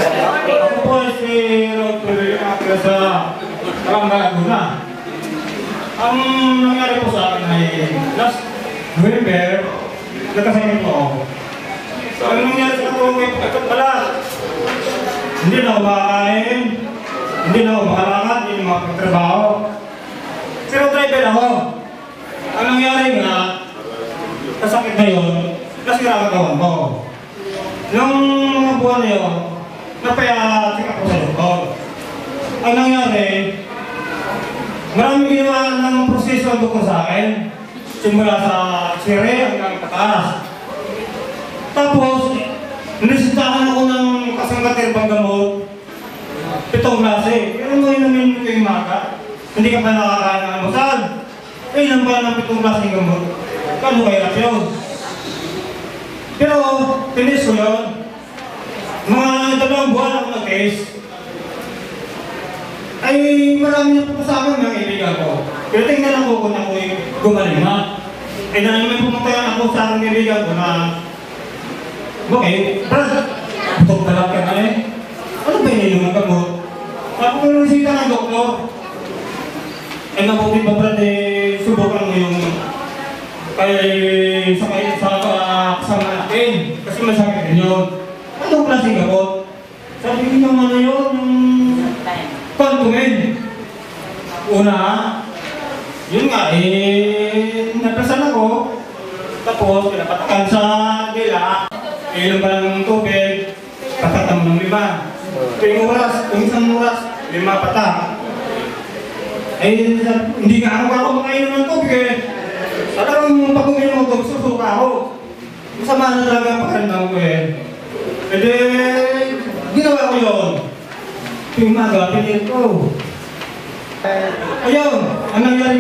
Ako po si Rod Pulito sa Barangay Aguna. Ang nangyari po sa akin ay last November, nagkasakit po ako. So, ang nangyari sa ako ay pala, hindi na ako makakain, hindi na ako makalakad, hindi na makapagtrabaho. Pero driver ako. Ang nangyari nga, sa sakit na yun, nasira ang katawan ko. Nung mga buwan na yun, napaya-check ako sa doktor. Ang nangyari, maraming ginawa ng proseso ang doktor sa akin. Simula sa sire hanggang pataas. Tapos, nilisitahan ako ng kasangkaterbang gamot. 7 klase. Pero mo inumin ko yung maga. Hindi ka pa nakakain ng almusal. Ilan ba ng 7 klaseng gamot? Kano kaya yun? Pero, tinis ko yun. Mga 2 buwan ako nag-test. Ay, marami na po sa akin ng kaibigan ko. Pero tingnan ako kung ako'y gumaling na. Eh, naman pumunta ako sa aking kaibigan ko na, okay, Brad, butok talag ka na eh. Ano ba ininom ng gamot? Ako yung resita ng doktor. Eh, nabuti ba Brad, eh, subukan mo yung sa kasama natin. Kasi masakit din yun. Anong klaseng gamot? Sabi ko naman na yun, yung Contumen. Una, yun nga, naprasan ako. Tapos, pinapatakan sa dila. Inom pa ng tubig. Patatam ng 5. Tuwing oras, tuwing isang oras, 5 patak. Eh, hindi nga ako makainom ng tubig eh. Talagang pag uminom ng tubig, susuka ako. Masama na talaga ang pakiramdam ko eh. E di, ginawa ko yun. Yung umaga, pinil ko. Ayun, ang nangyari